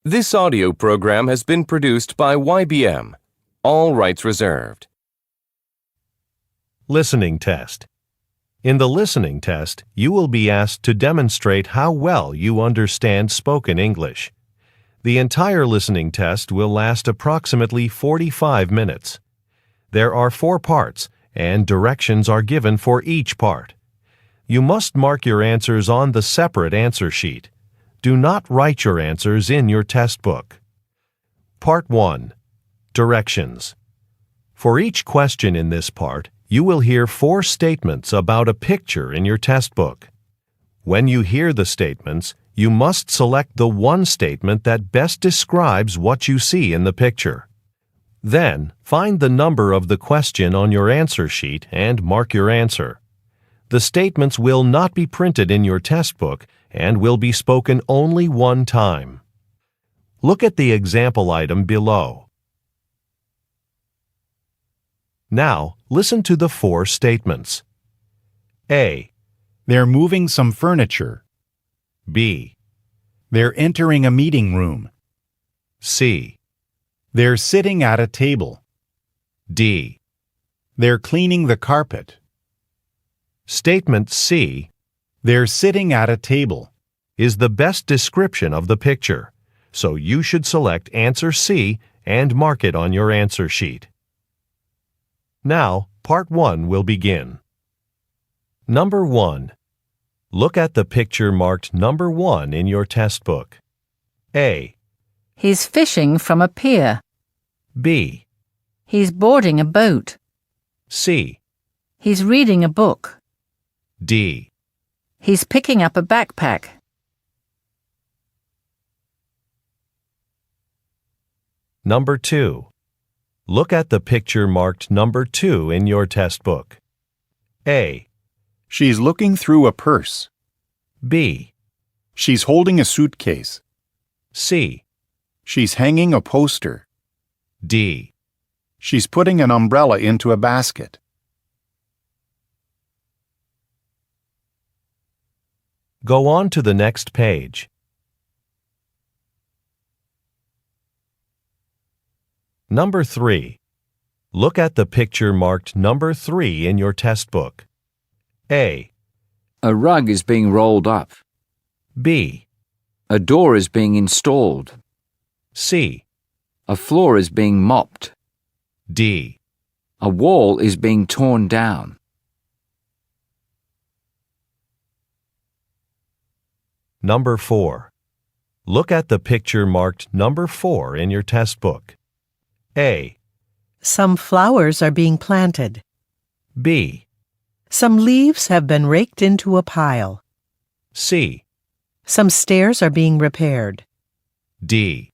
This audio program has been produced by YBM. All rights reserved. Listening test. In the listening test, you will be asked to demonstrate how well you understand spoken English. The entire listening test will last approximately 45 minutes. There are 4 parts, and directions are given for each part. You must mark your answers on the separate answer sheet. Do not write your answers in your test book. Part 1. Directions. For each question in this part, you will hear 4 statements about a picture in your test book. When you hear the statements, you must select the one statement that best describes what you see in the picture. Then, find the number of the question on your answer sheet and mark your answer. The statements will not be printed in your test book and will be spoken only one time. Look at the example item below. Now, listen to the 4 statements. A. They're moving some furniture. B. They're entering a meeting room. C. They're sitting at a table. D. They're cleaning the carpet. Statement C. They're sitting at a table. Is the best description of the picture, so you should select answer C and mark it on your answer sheet. Now, part 1 will begin. Number 1. Look at the picture marked number 1 in your test book. A. He's fishing from a pier. B. He's boarding a boat. C. He's reading a book. D. He's picking up a backpack. Number 2. Look at the picture marked number 2 in your test book. A. She's looking through a purse. B. She's holding a suitcase. C. She's hanging a poster. D. She's putting an umbrella into a basket. Go on to the next page. Number 3. Look at the picture marked number 3 in your test book. A. A rug is being rolled up. B. A door is being installed. C. A floor is being mopped. D. A wall is being torn down. Number 4. Look at the picture marked number 4 in your test book. A. Some flowers are being planted. B. Some leaves have been raked into a pile. C. Some stairs are being repaired. D.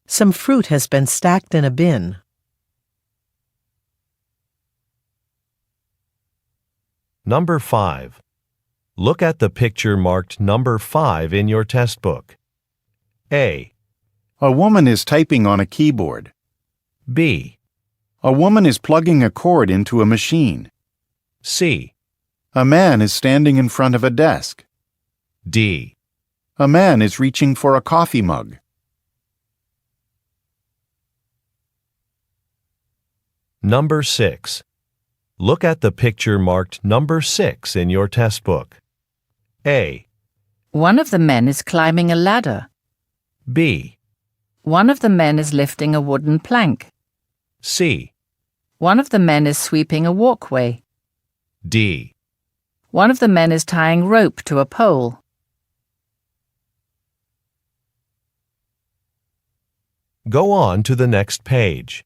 Some fruit has been stacked in a bin. Number 5. Look at the picture marked number 5 in your test book. A. A woman is typing on a keyboard. B. A woman is plugging a cord into a machine. C. A man is standing in front of a desk. D. A man is reaching for a coffee mug. Number 6. Look at the picture marked number 6 in your test book. A. One of the men is climbing a ladder. B. One of the men is lifting a wooden plank. C. One of the men is sweeping a walkway. D. One of the men is tying rope to a pole. Go on to the next page.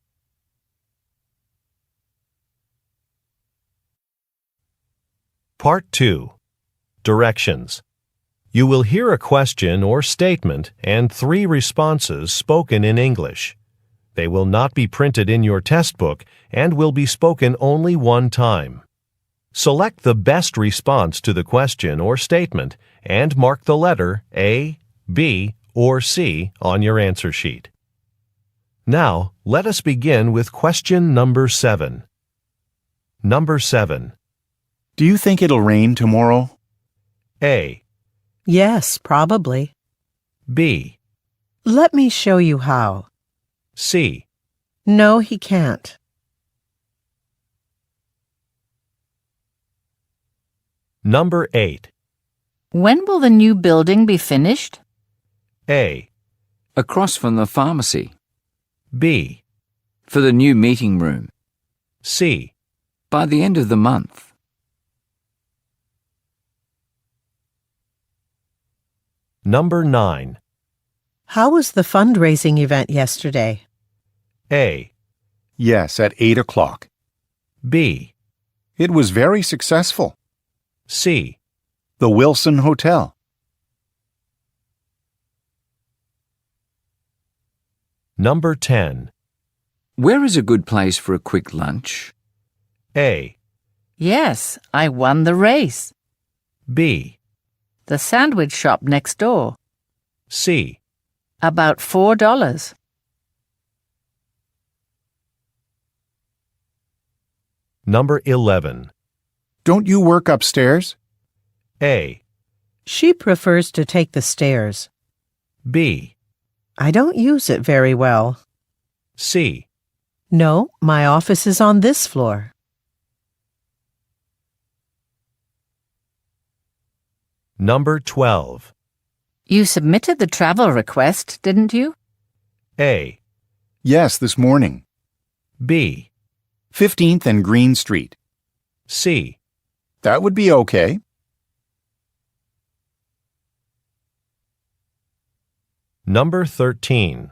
Part 2. Directions. You will hear a question or statement and 3 responses spoken in English. They will not be printed in your test book and will be spoken only one time. Select the best response to the question or statement and mark the letter A, B, or C on your answer sheet. Now, let us begin with question number 7. Number 7. Do you think it'll rain tomorrow? A. Yes, probably. B. Let me show you how. C. No, he can't. Number 8. When will the new building be finished? A. Across from the pharmacy. B. For the new meeting room. C. By the end of the month. Number 9. How was the fundraising event yesterday? A. Yes, at 8 o'clock. B. It was very successful. C. The Wilson Hotel. Number 10. Where is a good place for a quick lunch? A. Yes, I won the race. B. The sandwich shop next door. C. About $4. Number 11. Don't you work upstairs? A. She prefers to take the stairs. B. I don't use it very well. C. No, my office is on this floor. Number 12. You submitted the travel request, didn't you? A. Yes, this morning. B. 15th and Green Street. C. That would be okay. Number 13.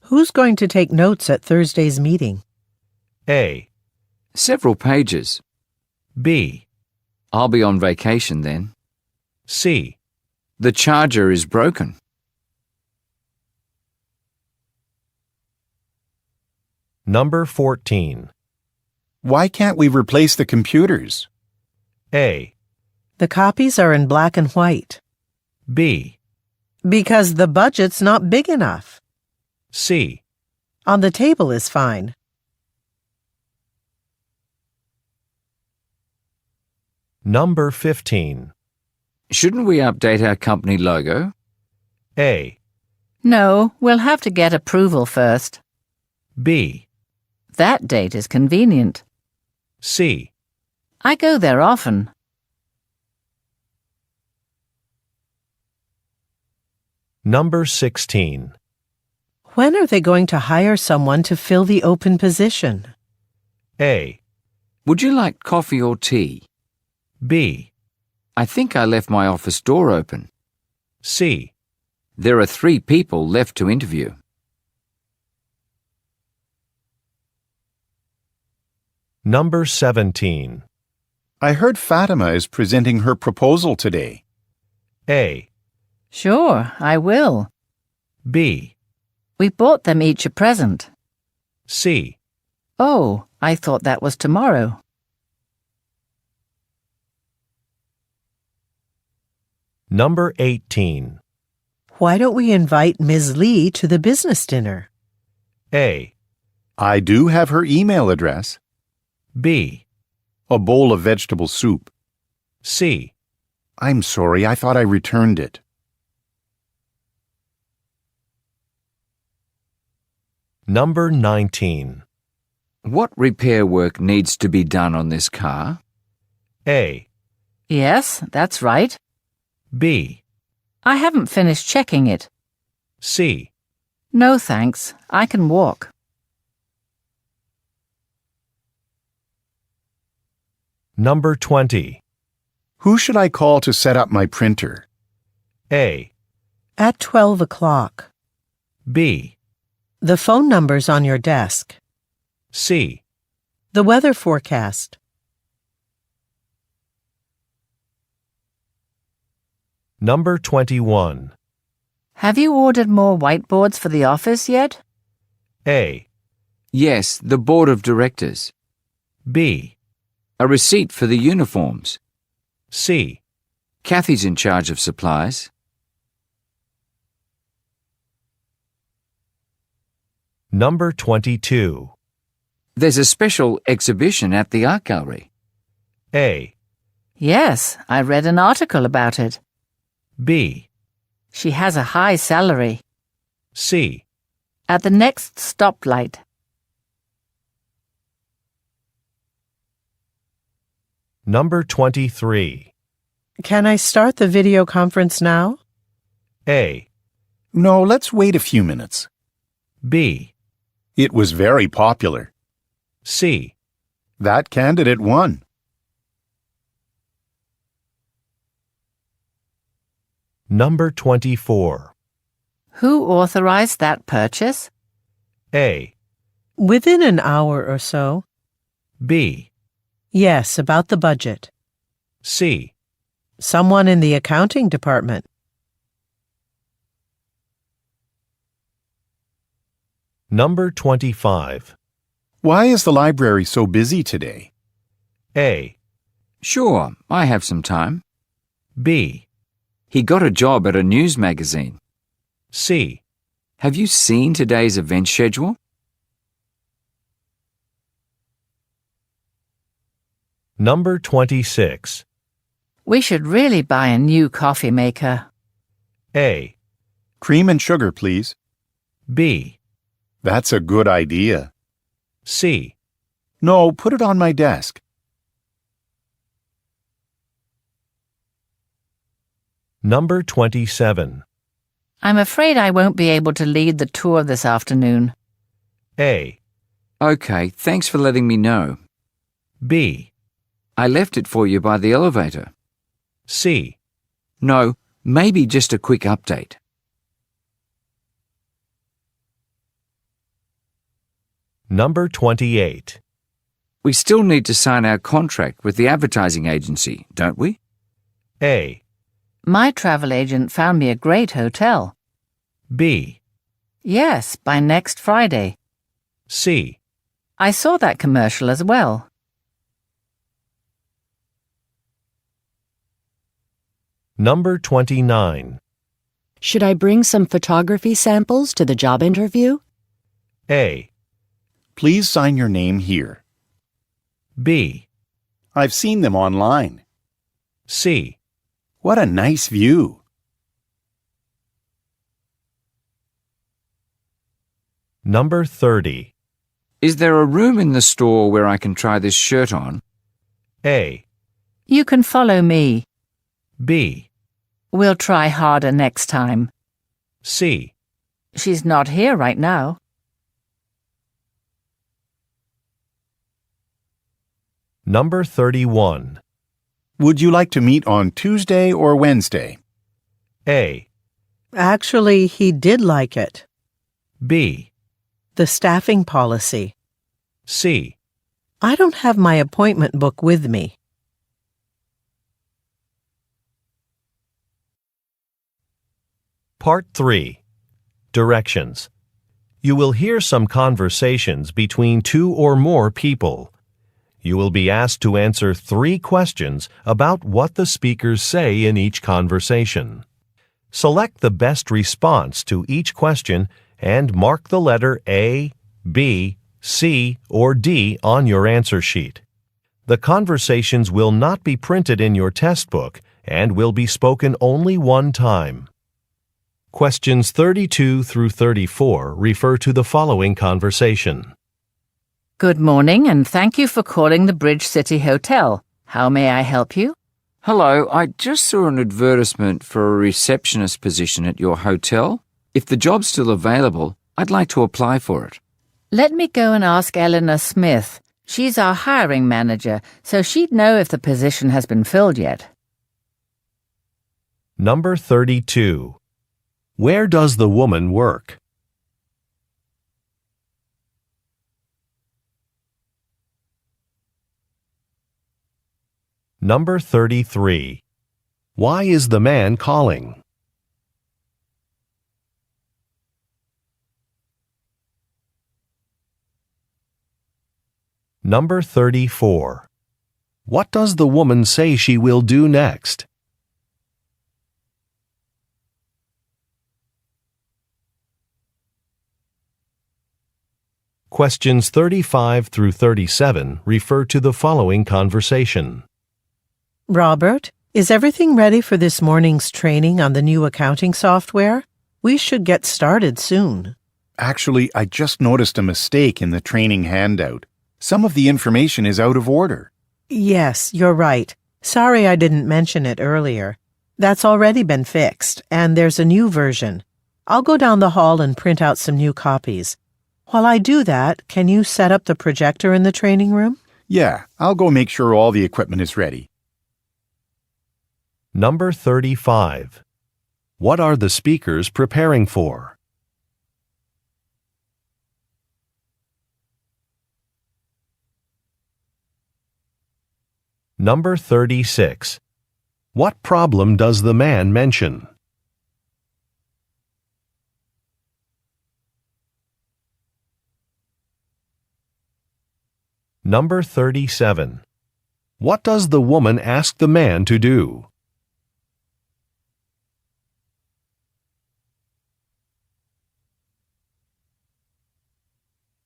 Who's going to take notes at Thursday's meeting? A. Several pages. B. I'll be on vacation then. C. The charger is broken. Number 14. Why can't we replace the computers? A. The copies are in black and white. B. Because the budget's not big enough. C. On the table is fine. Number 15. Shouldn't we update our company logo? A. No, we'll have to get approval first. B. That date is convenient. C. I go there often. Number 16. When are they going to hire someone to fill the open position? A. Would you like coffee or tea? B. I think I left my office door open. C. There are 3 people left to interview. Number 17. I heard Fatima is presenting her proposal today. A. Sure, I will. B. We bought them each a present. C. Oh, I thought that was tomorrow. Number 18. Why don't we invite Ms. Lee to the business dinner? A. I do have her email address. B. A bowl of vegetable soup. C. I'm sorry, I thought I returned it. Number 19. What repair work needs to be done on this car? A. Yes, that's right. B. I haven't finished checking it. C. No, thanks. I can walk. Number 20. Who should I call to set up my printer? A. At 12 o'clock. B. The phone number's on your desk. C. The weather forecast. Number 21. Have you ordered more whiteboards for the office yet? A. Yes, the board of directors. B. A receipt for the uniforms. C. Kathy's in charge of supplies. Number 22. There's a special exhibition at the art gallery. A. Yes, I read an article about it. B. She has a high salary. C. At the next stoplight. Number 23. Can I start the video conference now? A. No, let's wait a few minutes. B. It was very popular. C. That candidate won. Number 24. Who authorized that purchase? A. Within an hour or so. B. Yes, about the budget. C. Someone in the accounting department. Number 25. Why is the library so busy today? A. Sure, I have some time. B. He got a job at a news magazine. C. Have you seen today's event schedule? Number 26. We should really buy a new coffee maker. A. Cream and sugar, please. B. That's a good idea. C. No, put it on my desk. Number 27. I'm afraid I won't be able to lead the tour this afternoon. A. Okay, thanks for letting me know. B. I left it for you by the elevator. C. No, maybe just a quick update. Number 28. We still need to sign our contract with the advertising agency, don't we? A. My travel agent found me a great hotel. B. Yes, by next Friday. C. I saw that commercial as well. Number 29. Should I bring some photography samples to the job interview? A. Please sign your name here. B. I've seen them online. C. What a nice view. Number 30. Is there a room in the store where I can try this shirt on? A. You can follow me. B. We'll try harder next time. C. She's not here right now. Number 31. Would you like to meet on Tuesday or Wednesday? A. Actually, he did like it. B. The staffing policy. C. I don't have my appointment book with me. Part 3. Directions. You will hear some conversations between two or more people. You will be asked to answer 3 questions about what the speakers say in each conversation. Select the best response to each question and mark the letter A, B, C, or D on your answer sheet. The conversations will not be printed in your test book and will be spoken only one time. Questions 32 through 34 refer to the following conversation. Good morning, and thank you for calling the Bridge City Hotel. How may I help you? Hello, I just saw an advertisement for a receptionist position at your hotel. If the job's still available, I'd like to apply for it. Let me go and ask Eleanor Smith. She's our hiring manager, so she'd know if the position has been filled yet. Number 32. Where does the woman work? Number 33. Why is the man calling? Number 34. What does the woman say she will do next? Questions 35 through 37 refer to the following conversation. Robert, is everything ready for this morning's training on the new accounting software? We should get started soon. Actually, I just noticed a mistake in the training handout. Some of the information is out of order. Yes, you're right. Sorry I didn't mention it earlier. That's already been fixed, and there's a new version. I'll go down the hall and print out some new copies. While I do that, can you set up the projector in the training room? Yeah, I'll go make sure all the equipment is ready. Number 35. What are the speakers preparing for? Number 36. What problem does the man mention? Number 37. What does the woman ask the man to do?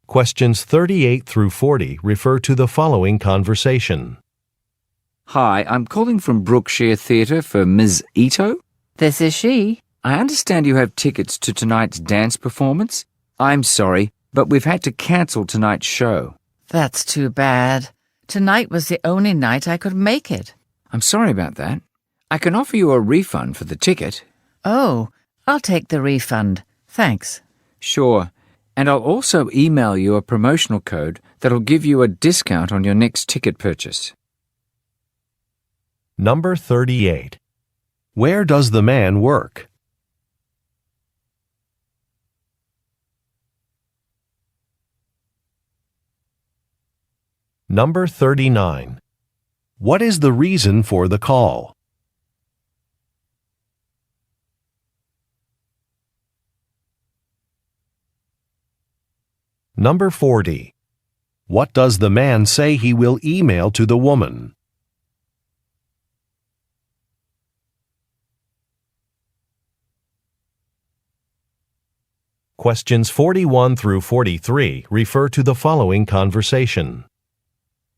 Questions 38 through 40 refer to the following conversation. Hi, I'm calling from Brookshire Theatre for Ms. Ito. This is she. I understand you have tickets to tonight's dance performance. I'm sorry, but we've had to cancel tonight's show. That's too bad. Tonight was the only night I could make it. I'm sorry about that. I can offer you a refund for the ticket. Oh, I'll take the refund. Thanks. Sure. And I'll also email you a promotional code that'll give you a discount on your next ticket purchase. Number 38. Where does the man work? Number 39. What is the reason for the call? Number 40. What does the man say he will email to the woman? Questions 41 through 43 refer to the following conversation.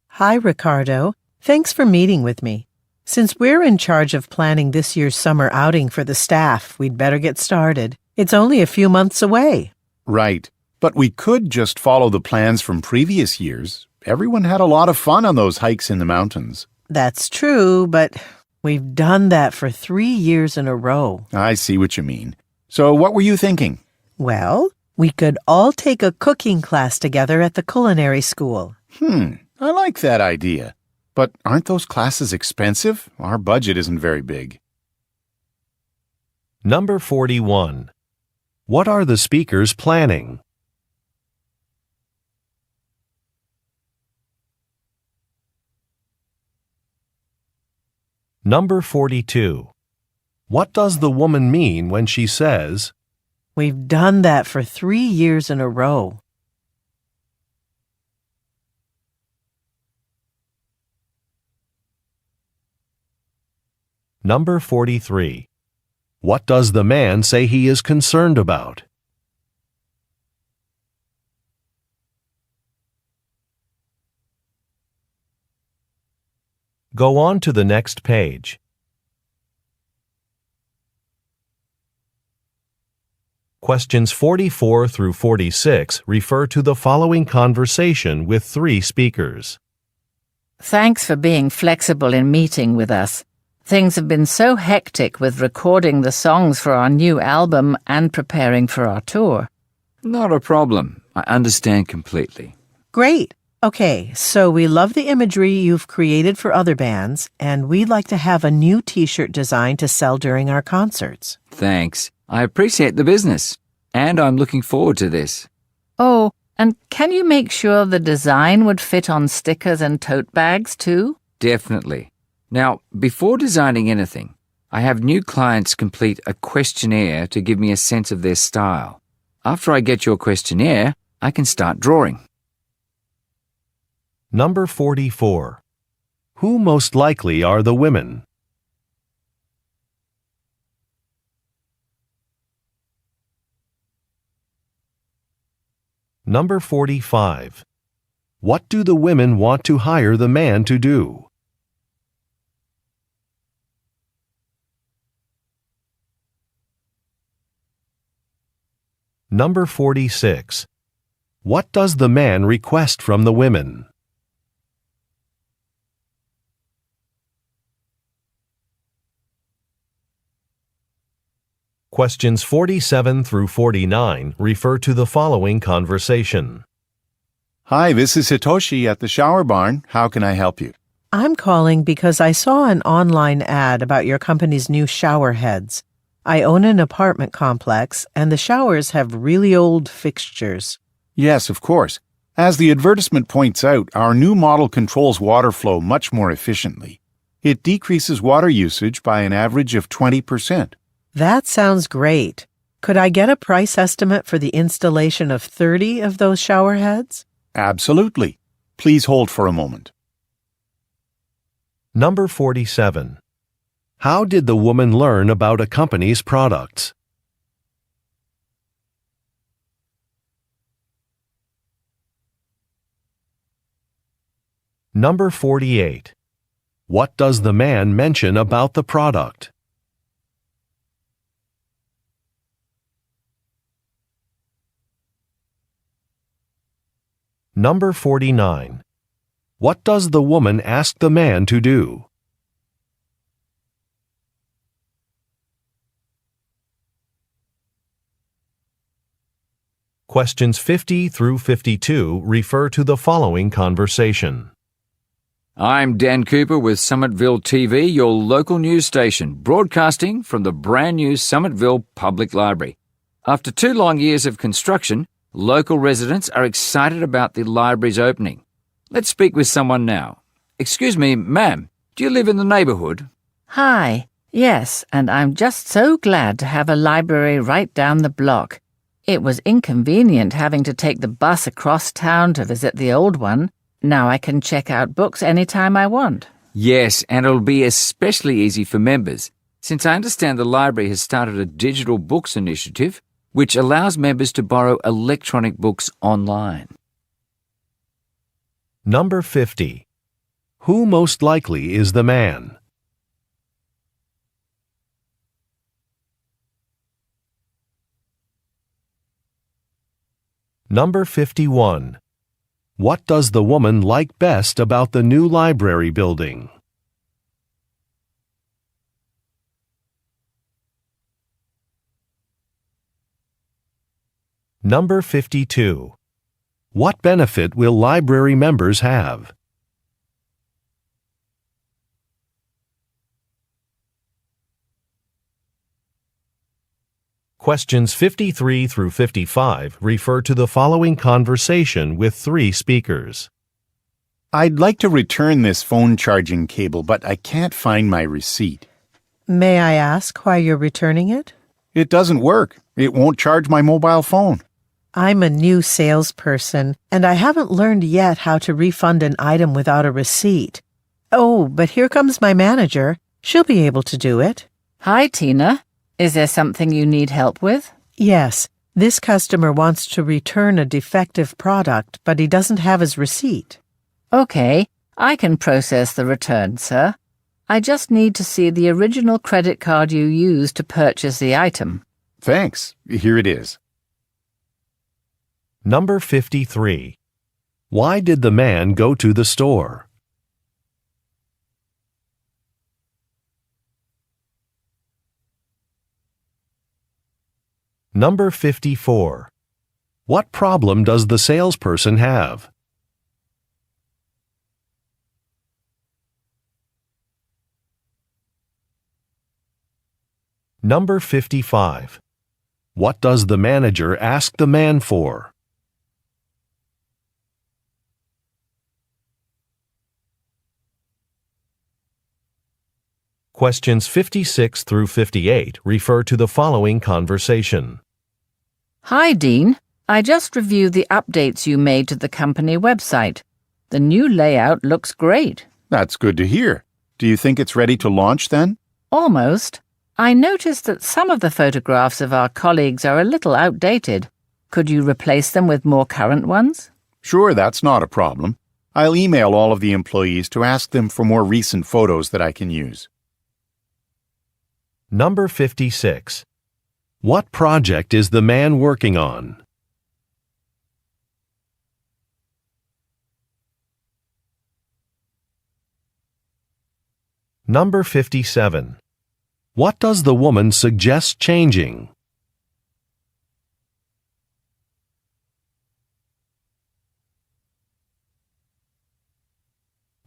Hi, Ricardo. Thanks for meeting with me. Since we're in charge of planning this year's summer outing for the staff, we'd better get started. It's only a few months away. Right. But we could just follow the plans from previous years. Everyone had a lot of fun on those hikes in the mountains. That's true, but we've done that for 3 years in a row. I see what you mean. So what were you thinking? Well, we could all take a cooking class together at the culinary school. I like that idea. But aren't those classes expensive? Our budget isn't very big. Number 41. What are the speakers planning? Number 42. What does the woman mean when she says, We've done that for 3 years in a row? Number 43. What does the man say he is concerned about? Go on to the next page. Questions 44 through 46 refer to the following conversation with 3 speakers. Thanks for being flexible in meeting with us. Things have been so hectic with recording the songs for our new album and preparing for our tour. Not a problem. I understand completely. Great. Okay, so we love the imagery you've created for other bands, and we'd like to have a new t-shirt design to sell during our concerts. Thanks. I appreciate the business, and I'm looking forward to this. Oh, and can you make sure the design would fit on stickers and tote bags too? Definitely. Now, before designing anything, I have new clients complete a questionnaire to give me a sense of their style. After I get your questionnaire, I can start drawing. Number 44. Who most likely are the women? Number 45. What do the women want to hire the man to do? Number 46. What does the man request from the women? Questions 47 through 49 refer to the following conversation. Hi, this is Hitoshi at the shower barn. How can I help you? I'm calling because I saw an online ad about your company's new shower heads. I own an apartment complex, and the showers have really old fixtures. Yes, of course. As the advertisement points out, our new model controls water flow much more efficiently. It decreases water usage by an average of 20%. That sounds great. Could I get a price estimate for the installation of 30 of those shower heads? Absolutely. Please hold for a moment. Number 47. How did the woman learn about a company's products? Number 48. What does the man mention about the product? Number 49. What does the woman ask the man to do? Questions 50 through 52 refer to the following conversation. I'm Dan Cooper with Summitville TV, your local news station, broadcasting from the brand new Summitville Public Library. After 2 long years of construction, local residents are excited about the library's opening. Let's speak with someone now. Excuse me, ma'am, do you live in the neighborhood? Hi. Yes, and I'm just so glad to have a library right down the block. It was inconvenient having to take the bus across town to visit the old one. Now I can check out books anytime I want. Yes, and it'll be especially easy for members, since I understand the library has started a digital books initiative, which allows members to borrow electronic books online. Number 50. Who most likely is the man? Number 51. What does the woman like best about the new library building? Number 52. What benefit will library members have? Questions 53 through 55 refer to the following conversation with 3 speakers. I'd like to return this phone charging cable, but I can't find my receipt. May I ask why you're returning it? It doesn't work. It won't charge my mobile phone. I'm a new salesperson, and I haven't learned yet how to refund an item without a receipt. Oh, but here comes my manager. She'll be able to do it. Hi, Tina. Is there something you need help with? Yes, this customer wants to return a defective product, but he doesn't have his receipt. Okay, I can process the return, sir. I just need to see the original credit card you used to purchase the item. Thanks. Here it is. Number 53. Why did the man go to the store? Number 54. What problem does the salesperson have? Number 55. What does the manager ask the man for? Questions 56 through 58 refer to the following conversation. Hi, Dean. I just reviewed the updates you made to the company website. The new layout looks great. That's good to hear. Do you think it's ready to launch then? Almost. I noticed that some of the photographs of our colleagues are a little outdated. Could you replace them with more current ones? Sure, that's not a problem. I'll email all of the employees to ask them for more recent photos that I can use. Number 56. What project is the man working on? Number 57. What does the woman suggest changing?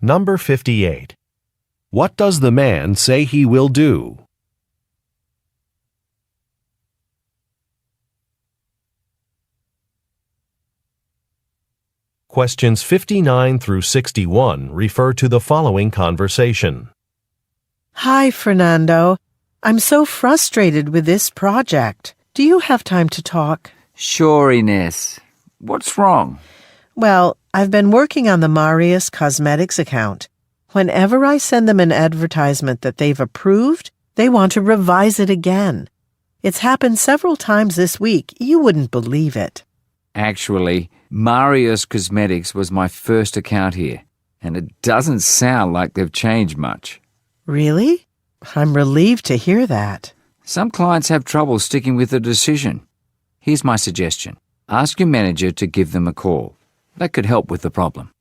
Number 58. What does the man say he will do? Questions 59 through 61 refer to the following conversation. Hi, Fernando. I'm so frustrated with this project. Do you have time to talk? Sure, Ines. What's wrong? Well, I've been working on the Marius Cosmetics account. Whenever I send them an advertisement that they've approved, they want to revise it again. It's happened several times this week. You wouldn't believe it. Actually, Marius Cosmetics was my first account here, and it doesn't sound like they've changed much. Really? I'm relieved to hear that. Some clients have trouble sticking with a decision. Here's my suggestion. Ask your manager to give them a call. That could help with the problem.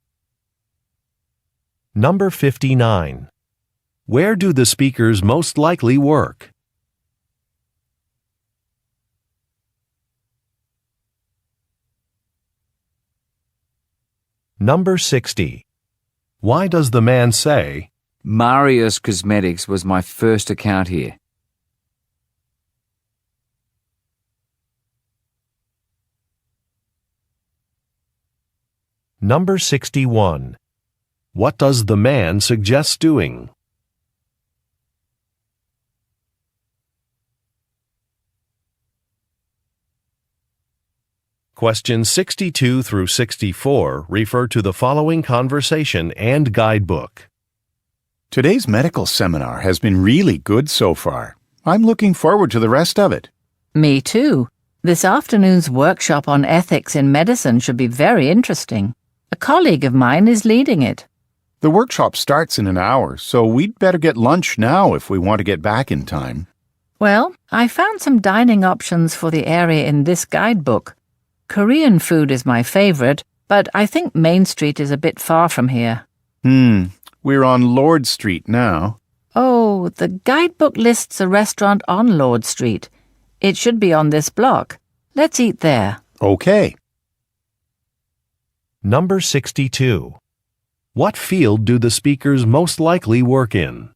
Number 59. Where do the speakers most likely work? Number 60. Why does the man say, Marius Cosmetics was my first account here. Number 61. What does the man suggest doing? Questions 62 through 64 refer to the following conversation and guidebook. Today's medical seminar has been really good so far. I'm looking forward to the rest of it. Me too. This afternoon's workshop on ethics in medicine should be very interesting. A colleague of mine is leading it. The workshop starts in an hour, so we'd better get lunch now if we want to get back in time. Well, I found some dining options for the area in this guidebook. Korean food is my favorite, but I think Main Street is a bit far from here. We're on Lord Street now. Oh, the guidebook lists a restaurant on Lord Street. It should be on this block. Let's eat there. Okay. Number 62. What field do the speakers most likely work in?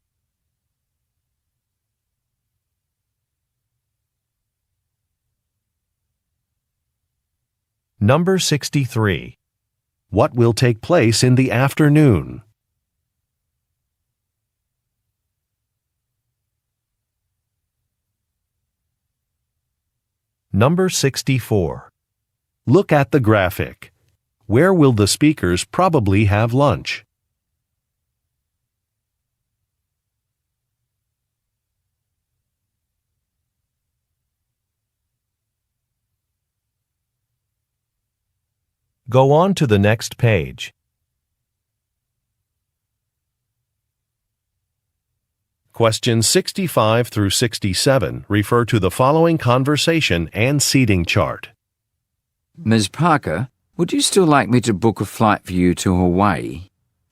Number 63. What will take place in the afternoon? Number 64. Look at the graphic. Where will the speakers probably have lunch? Go on to the next page. Questions 65 through 67 refer to the following conversation and seating chart. Ms. Parker, would you still like me to book a flight for you to Hawaii?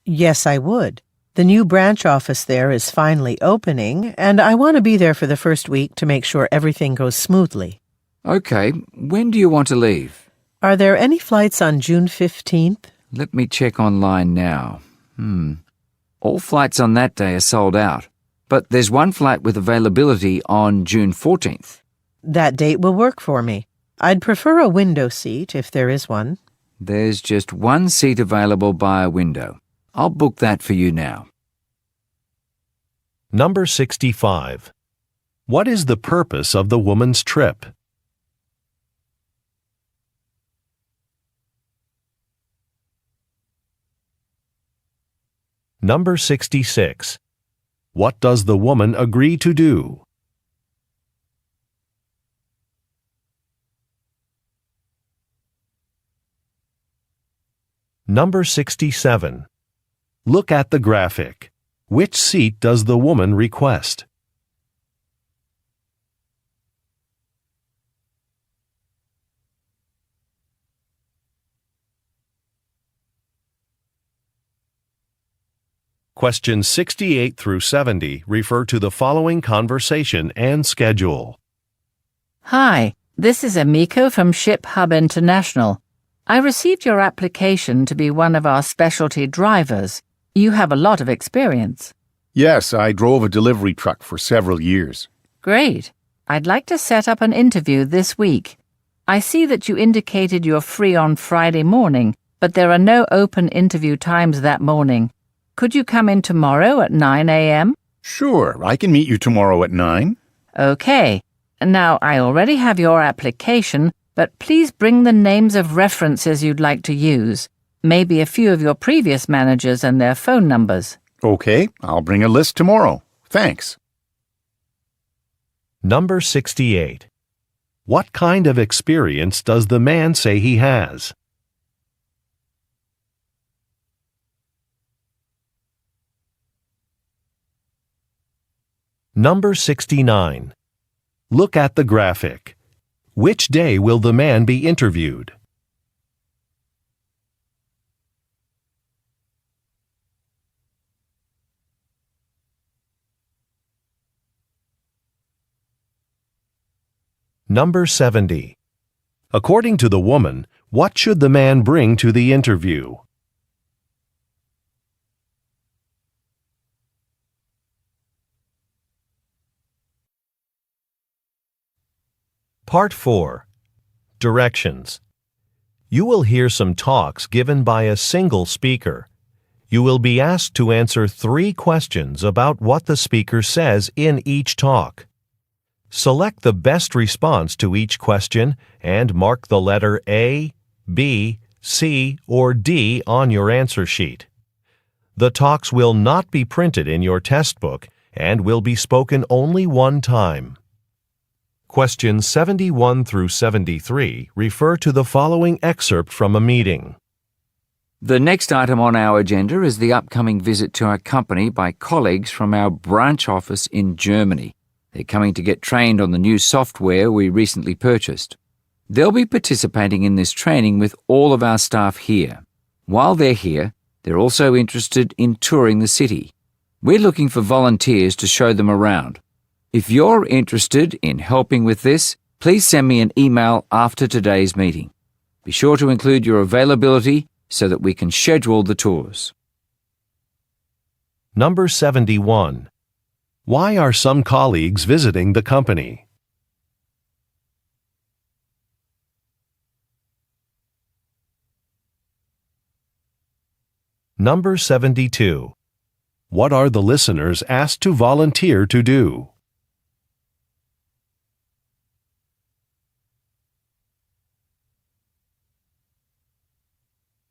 Yes, I would. The new branch office there is finally opening, and I want to be there for the first week to make sure everything goes smoothly. Okay, when do you want to leave? Are there any flights on June 15th? Let me check online now. All flights on that day are sold out, but there's one flight with availability on June 14th. That date will work for me. I'd prefer a window seat if there is one. There's just one seat available by a window. I'll book that for you now. Number 65. What is the purpose of the woman's trip? Number 66. What does the woman agree to do? Number 67. Look at the graphic. Which seat does the woman request? Questions 68 through 70 refer to the following conversation and schedule. Hi, this is Amiko from Ship Hub International. I received your application to be one of our specialty drivers. You have a lot of experience. Yes, I drove a delivery truck for several years. Great. I'd like to set up an interview this week. I see that you indicated you're free on Friday morning, but there are no open interview times that morning. Could you come in tomorrow at 9 a.m.? Sure, I can meet you tomorrow at 9. Okay. Now, I already have your application, but please bring the names of references you'd like to use. Maybe a few of your previous managers and their phone numbers. Okay, I'll bring a list tomorrow. Thanks. Number 68. What kind of experience does the man say he has? Number 69. Look at the graphic. Which day will the man be interviewed? Number 70. According to the woman, what should the man bring to the interview? Part 4. Directions. You will hear some talks given by a single speaker. You will be asked to answer 3 questions about what the speaker says in each talk. Select the best response to each question and mark the letter A, B, C, or D on your answer sheet. The talks will not be printed in your test book and will be spoken only one time. Questions 71 through 73 refer to the following excerpt from a meeting. The next item on our agenda is the upcoming visit to our company by colleagues from our branch office in Germany. They're coming to get trained on the new software we recently purchased. They'll be participating in this training with all of our staff here. While they're here, they're also interested in touring the city. We're looking for volunteers to show them around. If you're interested in helping with this, please send me an email after today's meeting. Be sure to include your availability so that we can schedule the tours. Number 71. Why are some colleagues visiting the company? Number 72. What are the listeners asked to volunteer to do?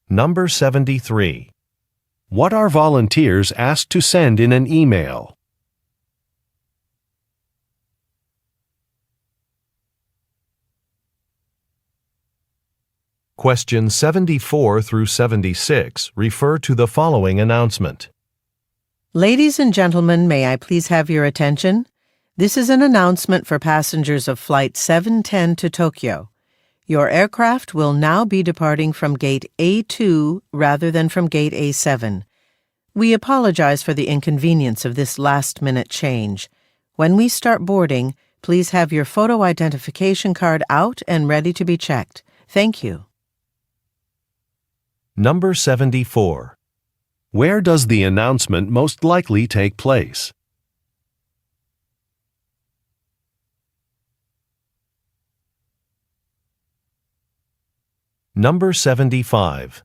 Number 73. What are volunteers asked to send in an email? Questions 74 through 76 refer to the following announcement. Ladies and gentlemen, may I please have your attention? This is an announcement for passengers of Flight 710 to Tokyo. Your aircraft will now be departing from Gate A2 rather than from Gate A7. We apologize for the inconvenience of this last-minute change. When we start boarding, please have your photo identification card out and ready to be checked. Thank you. Number 74. Where does the announcement most likely take place? Number 75.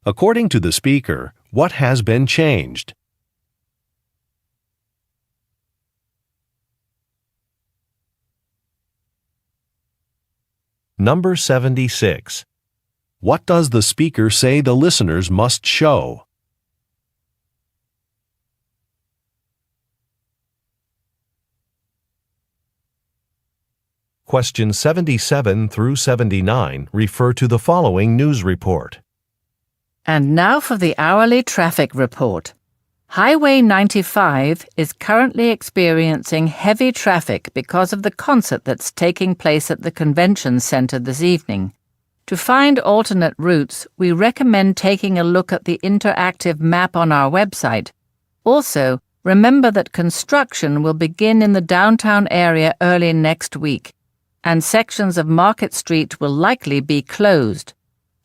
According to the speaker, what has been changed? Number 76. What does the speaker say the listeners must show? Questions 77 through 79 refer to the following news report. And now for the hourly traffic report. Highway 95 is currently experiencing heavy traffic because of the concert that's taking place at the convention center this evening. To find alternate routes, we recommend taking a look at the interactive map on our website. Also, remember that construction will begin in the downtown area early next week, and sections of Market Street will likely be closed.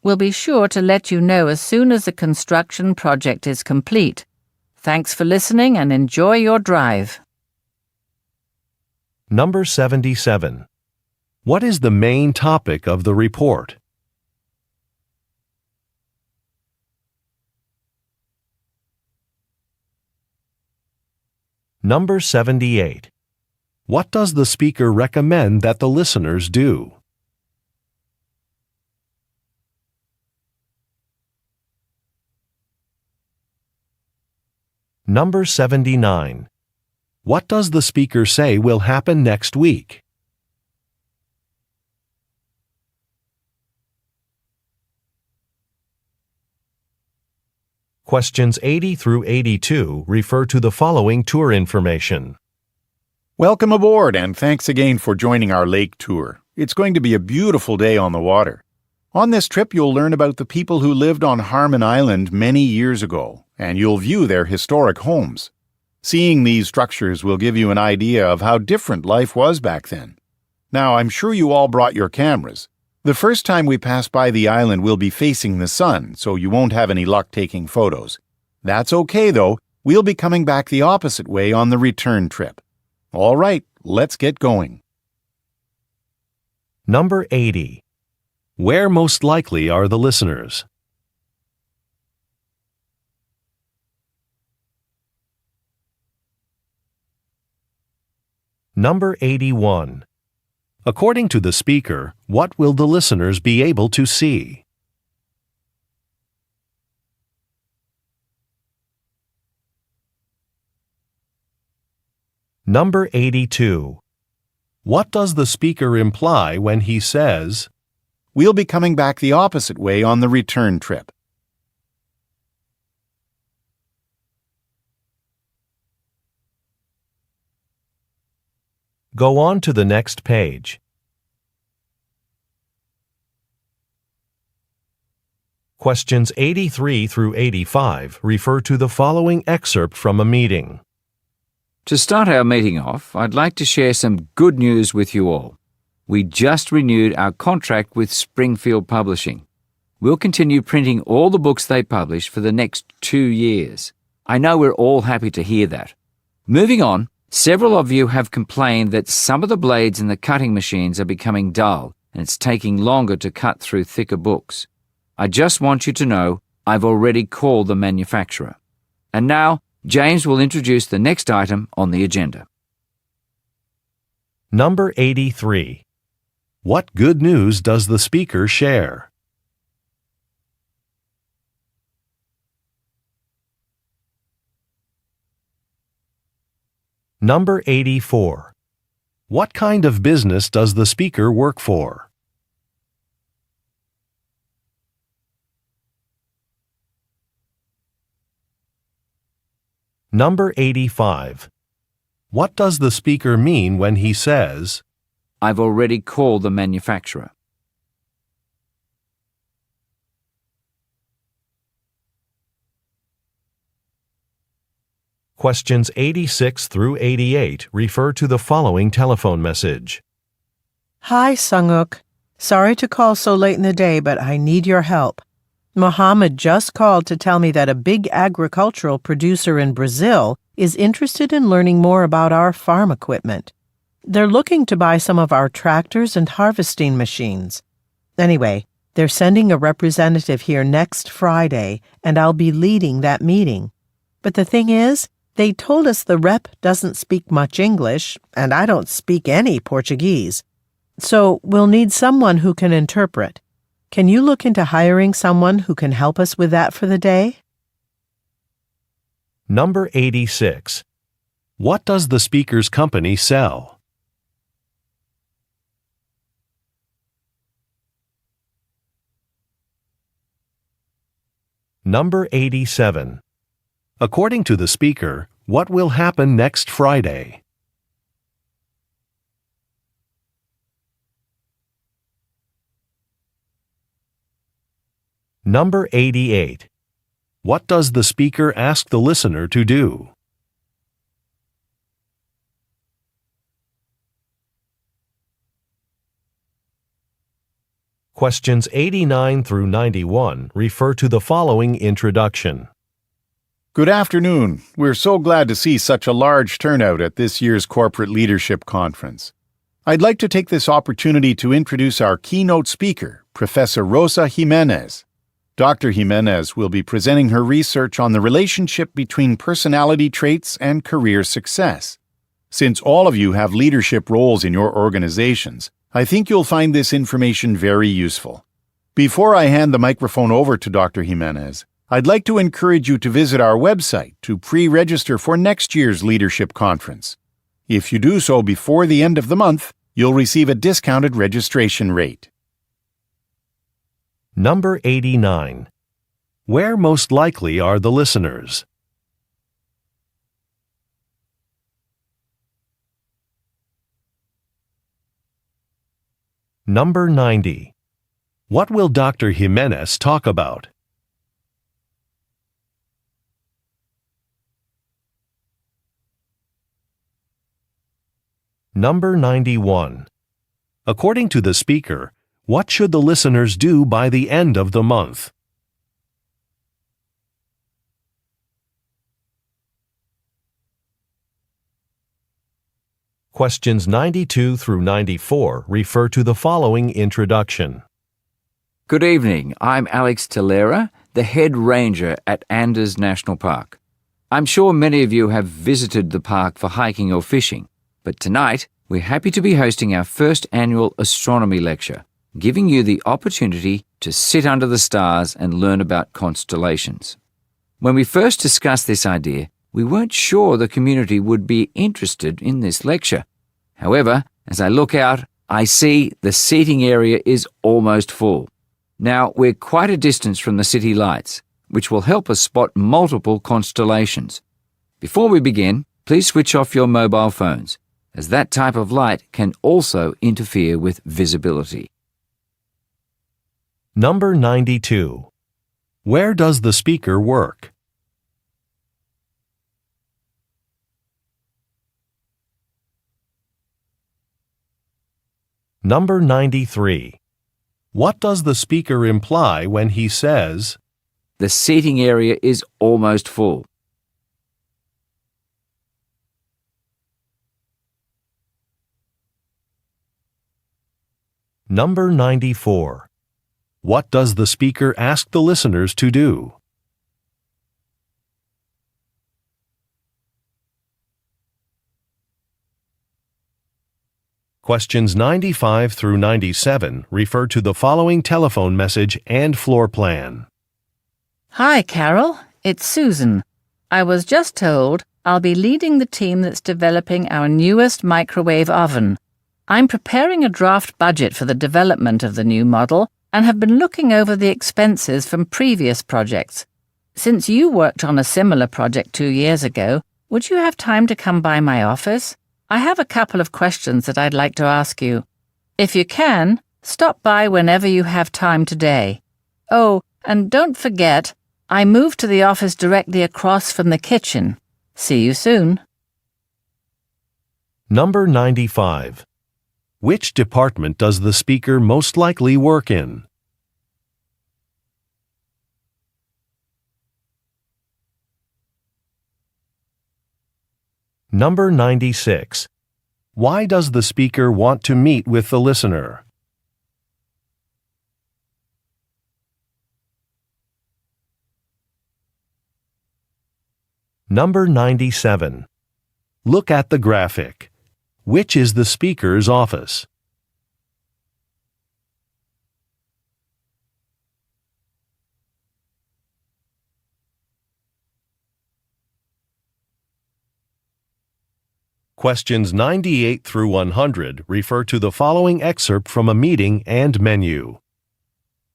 We'll be sure to let you know as soon as the construction project is complete. Thanks for listening and enjoy your drive. Number 77. What is the main topic of the report? Number 78. What does the speaker recommend that the listeners do? Number 79. What does the speaker say will happen next week? Questions 80 through 82 refer to the following tour information. Welcome aboard, and thanks again for joining our lake tour. It's going to be a beautiful day on the water. On this trip, you'll learn about the people who lived on Harmon Island many years ago, and you'll view their historic homes. Seeing these structures will give you an idea of how different life was back then. Now, I'm sure you all brought your cameras. The first time we pass by the island, we'll be facing the sun, so you won't have any luck taking photos. That's okay, though. We'll be coming back the opposite way on the return trip. All right, let's get going. Number 80. Where most likely are the listeners? Number 81. According to the speaker, what will the listeners be able to see? Number 82. What does the speaker imply when he says, We'll be coming back the opposite way on the return trip? Go on to the next page. Questions 83 through 85 refer to the following excerpt from a meeting. To start our meeting off, I'd like to share some good news with you all. We just renewed our contract with Springfield Publishing. We'll continue printing all the books they publish for the next 2 years. I know we're all happy to hear that. Moving on, several of you have complained that some of the blades in the cutting machines are becoming dull and it's taking longer to cut through thicker books. I just want you to know I've already called the manufacturer. And now, James will introduce the next item on the agenda. Number 83. What good news does the speaker share? Number 84. What kind of business does the speaker work for? Number 85. What does the speaker mean when he says, I've already called the manufacturer. Questions 86 through 88 refer to the following telephone message. Hi, Sunguk. Sorry to call so late in the day, but I need your help. Mohammed just called to tell me that a big agricultural producer in Brazil is interested in learning more about our farm equipment. They're looking to buy some of our tractors and harvesting machines. Anyway, they're sending a representative here next Friday, and I'll be leading that meeting. But the thing is, they told us the rep doesn't speak much English, and I don't speak any Portuguese. So we'll need someone who can interpret. Can you look into hiring someone who can help us with that for the day? Number 86. What does the speaker's company sell? Number 87. According to the speaker, what will happen next Friday? Number 88. What does the speaker ask the listener to do? Questions 89 through 91 refer to the following introduction. Good afternoon. We're so glad to see such a large turnout at this year's Corporate Leadership Conference. I'd like to take this opportunity to introduce our keynote speaker, Professor Rosa Jimenez. Dr. Jimenez will be presenting her research on the relationship between personality traits and career success. Since all of you have leadership roles in your organizations, I think you'll find this information very useful. Before I hand the microphone over to Dr. Jimenez, I'd like to encourage you to visit our website to pre-register for next year's Leadership Conference. If you do so before the end of the month, you'll receive a discounted registration rate. Number 89. Where most likely are the listeners? Number 90. What will Dr. Jimenez talk about? Number 91. According to the speaker, what should the listeners do by the end of the month? Questions 92 through 94 refer to the following introduction. Good evening. I'm Alex Tellera, the head ranger at Anders National Park. I'm sure many of you have visited the park for hiking or fishing, but tonight we're happy to be hosting our first annual astronomy lecture, giving you the opportunity to sit under the stars and learn about constellations. When we first discussed this idea, we weren't sure the community would be interested in this lecture. However, as I look out, I see the seating area is almost full. Now, we're quite a distance from the city lights, which will help us spot multiple constellations. Before we begin, please switch off your mobile phones, as that type of light can also interfere with visibility. Number 92. Where does the speaker work? Number 93. What does the speaker imply when he says, The seating area is almost full? Number 94. What does the speaker ask the listeners to do? Questions 95 through 97 refer to the following telephone message and floor plan. Hi, Carol. It's Susan. I was just told I'll be leading the team that's developing our newest microwave oven. I'm preparing a draft budget for the development of the new model and have been looking over the expenses from previous projects. Since you worked on a similar project 2 years ago, would you have time to come by my office? I have a couple of questions that I'd like to ask you. If you can, stop by whenever you have time today. Oh, and don't forget, I moved to the office directly across from the kitchen. See you soon. Number 95. Which department does the speaker most likely work in? Number 96. Why does the speaker want to meet with the listener? Number 97. Look at the graphic. Which is the speaker's office? Questions 98 through 100 refer to the following excerpt from a meeting and menu.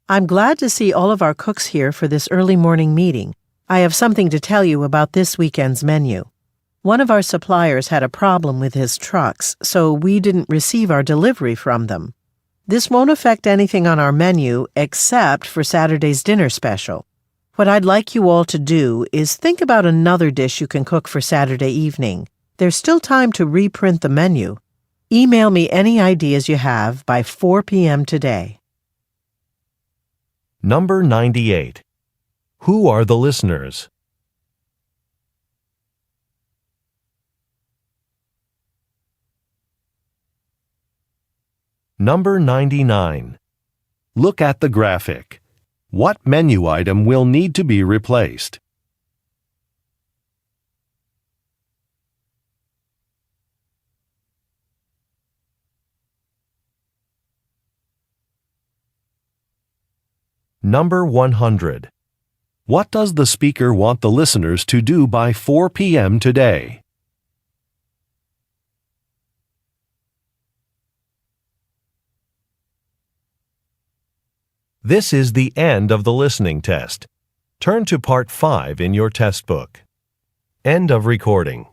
I'm glad to see all of our cooks here for this early morning meeting. I have something to tell you about this weekend's menu. One of our suppliers had a problem with his trucks, so we didn't receive our delivery from them. This won't affect anything on our menu except for Saturday's dinner special. What I'd like you all to do is think about another dish you can cook for Saturday evening. There's still time to reprint the menu. Email me any ideas you have by 4 p.m. today. Number 98. Who are the listeners? Number 99. Look at the graphic. What menu item will need to be replaced? Number 100. What does the speaker want the listeners to do by 4 p.m. today? This is the end of the listening test. Turn to Part 5 in your test book. End of recording.